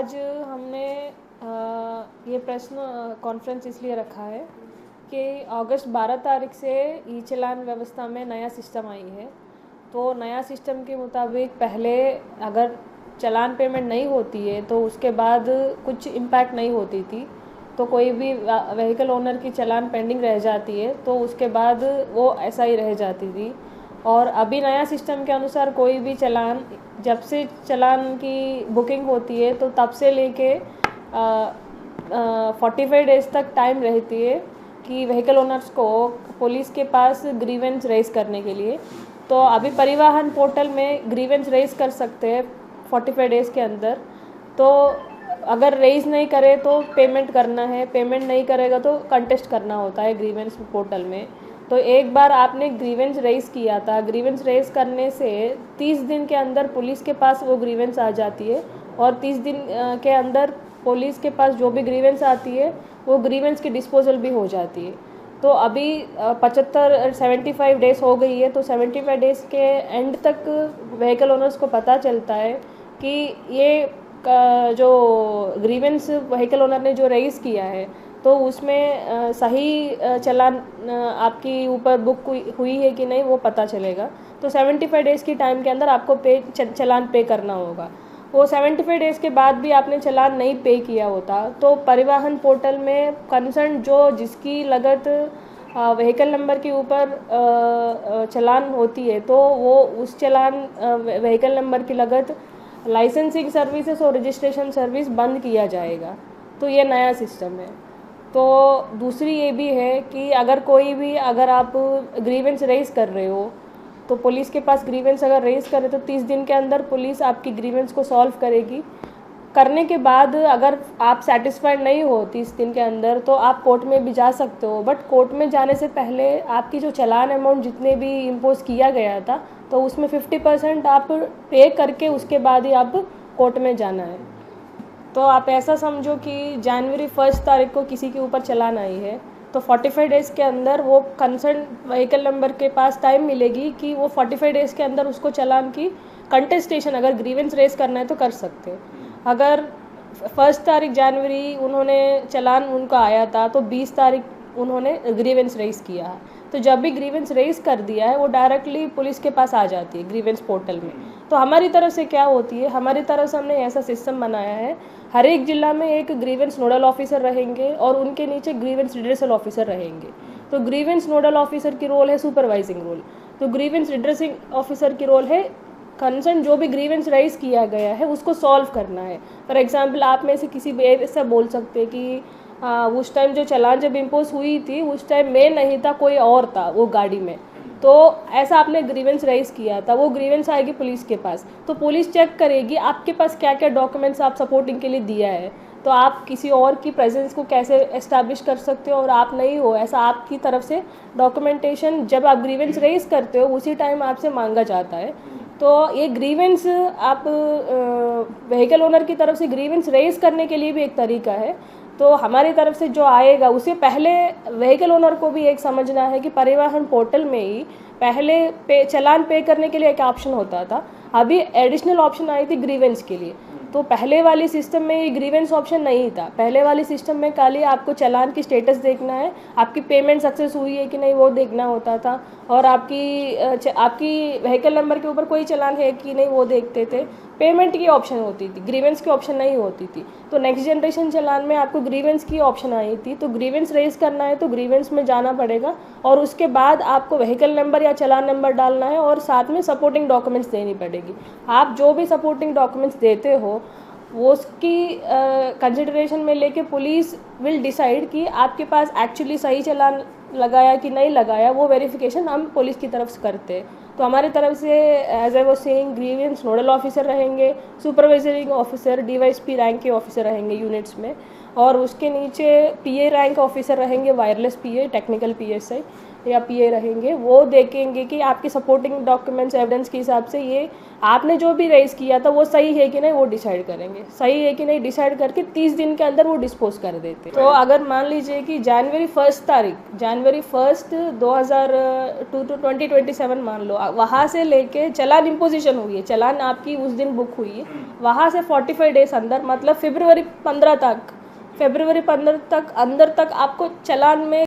आज हमने ये प्रश्न कॉन्फ्रेंस इसलिए रखा है कि अगस्त 12 तारीख से ई चालान व्यवस्था में नया सिस्टम आई है। तो नया सिस्टम के मुताबिक पहले अगर चालान पेमेंट नहीं होती है तो उसके बाद कुछ इम्पैक्ट नहीं होती थी, तो कोई भी व्हीकल ओनर की चालान पेंडिंग रह जाती है तो उसके बाद वो ऐसा ही रह जाती थी। और अभी नया सिस्टम के अनुसार कोई भी चालान, जब से चालान की बुकिंग होती है तो तब से लेके 45 डेज़ तक टाइम रहती है कि व्हीकल ओनर्स को पुलिस के पास ग्रीवेंस रेज करने के लिए। तो अभी परिवहन पोर्टल में ग्रीवेंस रेज कर सकते हैं 45 डेज़ के अंदर। तो अगर रेज नहीं करे तो पेमेंट करना है, पेमेंट नहीं करेगा तो कंटेस्ट करना होता है ग्रीवेंस पोर्टल में। तो एक बार आपने ग्रीवेंस रेज किया था, ग्रीवेंस रेज करने से 30 दिन के अंदर पुलिस के पास वो ग्रीवेंस आ जाती है और 30 दिन के अंदर पुलिस के पास जो भी ग्रीवेंस आती है वो ग्रीवेंस की डिस्पोजल भी हो जाती है। तो अभी 75 डेज़ हो गई है, तो 75 डेज़ के एंड तक व्हीकल ओनर्स को पता चलता है कि ये जो ग्रीवेंस व्हीकल ओनर ने जो रेज किया है तो उसमें सही चालान आपकी ऊपर बुक हुई है कि नहीं वो पता चलेगा। तो 75 डेज़ की टाइम के अंदर आपको चालान पे करना होगा। वो 75 डेज़ के बाद भी आपने चालान नहीं पे किया होता तो परिवहन पोर्टल में कंसर्न जो जिसकी लगत व्हीकल नंबर के ऊपर चालान होती है तो वो उस चालान व्हीकल नंबर की लगत लाइसेंसिंग सर्विसेज और रजिस्ट्रेशन सर्विस बंद किया जाएगा। तो ये नया सिस्टम है। तो दूसरी ये भी है कि अगर आप ग्रीवेंस रेज कर रहे हो तो पुलिस के पास ग्रीवेंस अगर रेज करे तो 30 दिन के अंदर पुलिस आपकी ग्रीवेंस को सॉल्व करेगी। करने के बाद अगर आप सेटिस्फाइड नहीं हो 30 दिन के अंदर तो आप कोर्ट में भी जा सकते हो, बट कोर्ट में जाने से पहले आपकी जो चालान अमाउंट जितने भी इम्पोज किया गया था तो उसमें 50% आप पे करके उसके बाद ही आप कोर्ट में जाना है। तो आप ऐसा समझो कि जनवरी 1 तारीख को किसी के ऊपर चालान आई है तो 45 डेज़ के अंदर वो कंसर्न व्हीकल नंबर के पास टाइम मिलेगी कि वो 45 डेज़ के अंदर उसको चालान की कंटेस्टेशन अगर ग्रीवेंस रेज करना है तो कर सकते हैं। अगर 1 तारीख जनवरी उन्होंने चालान उनका आया था तो 20 तारीख उन्होंने ग्रीवेंस रेज किया है, तो जब भी ग्रीवेंस रेज कर दिया है वो डायरेक्टली पुलिस के पास आ जाती है ग्रीवेंस पोर्टल में। तो हमारी तरफ से क्या होती है, हमारी तरफ से हमने ऐसा सिस्टम बनाया है, हर एक जिला में एक ग्रीवेंस नोडल ऑफिसर रहेंगे और उनके नीचे ग्रीवेंस रिड्रेसल ऑफिसर रहेंगे। तो ग्रीवेंस नोडल ऑफिसर की रोल है सुपरवाइजिंग रोल, तो ग्रीवेंस रिड्रेसिंग ऑफिसर की रोल है कंसर्न जो भी ग्रीवेंस राइज किया गया है उसको सॉल्व करना है। फॉर एग्जांपल आप में से किसी भी ऐसा बोल सकते हैं कि उस टाइम जो चालान जब इम्पोज हुई थी उस टाइम मैं नहीं था, कोई और था वो गाड़ी में, तो ऐसा आपने ग्रीवेंस राइज किया था, वो ग्रीवेंस आएगी पुलिस के पास। तो पुलिस चेक करेगी आपके पास क्या क्या डॉक्यूमेंट्स आप सपोर्टिंग के लिए दिया है, तो आप किसी और की प्रेजेंस को कैसे एस्टैब्लिश कर सकते हो और आप नहीं हो, ऐसा आपकी तरफ से डॉक्यूमेंटेशन जब आप ग्रीवेंस रेज करते हो उसी टाइम आपसे मांगा जाता है। तो ये ग्रीवेंस आप व्हीकल ओनर की तरफ से ग्रीवेंस रेज करने के लिए भी एक तरीका है। तो हमारी तरफ से जो आएगा उससे पहले व्हीकल ओनर को भी एक समझना है कि परिवहन पोर्टल में ही पहले चालान पे करने के लिए एक ऑप्शन होता था, अभी एडिशनल ऑप्शन आई थी ग्रीवेंस के लिए। तो पहले वाली सिस्टम में ये ग्रीवेंस ऑप्शन नहीं था, पहले वाली सिस्टम में खाली आपको चालान की स्टेटस देखना है, आपकी पेमेंट सक्सेस हुई है कि नहीं वो देखना होता था, और आपकी व्हीकल नंबर के ऊपर कोई चालान है कि नहीं वो देखते थे। पेमेंट की ऑप्शन होती थी, ग्रीवेंस की ऑप्शन नहीं होती थी। तो नेक्स्ट जनरेशन चालान में आपको ग्रीवेंस की ऑप्शन आई थी, तो ग्रीवेंस रेज करना है तो ग्रीवेंस में जाना पड़ेगा और उसके बाद आपको व्हीकल नंबर या चालान नंबर डालना है और साथ में सपोर्टिंग डॉक्यूमेंट्स देनी पड़ेगी। आप जो भी सपोर्टिंग डॉक्यूमेंट्स देते हो वो उसकी कंसिडरेशन में लेके पुलिस विल डिसाइड कि आपके पास एक्चुअली सही चालान लगाया कि नहीं लगाया, वो वेरिफिकेशन हम पुलिस की तरफ से करते हैं। तो हमारी तरफ से as I was saying grievance nodal officer रहेंगे, सुपरवाइजरिंग ऑफिसर, डीवाईएसपी रैंक के ऑफिसर रहेंगे यूनिट्स में, और उसके नीचे पीए रैंक ऑफिसर रहेंगे, वायरलेस पीए, टेक्निकल पीएसआई या पीए रहेंगे। वो देखेंगे कि आपकी सपोर्टिंग डॉक्यूमेंट्स एविडेंस के हिसाब से ये आपने जो भी रेज किया था वो सही है कि नहीं, वो डिसाइड करेंगे। सही है कि नहीं डिसाइड करके 30 दिन के अंदर वो डिस्पोज कर देते। तो अगर मान लीजिए कि जनवरी 1 2027 मान लो, वहाँ से लेके चलान इम्पोजिशन हुई है, चलान आपकी उस दिन बुक हुई है, वहाँ से 45 डेज अंदर, मतलब फरवरी 15 तक अंदर तक आपको चलान में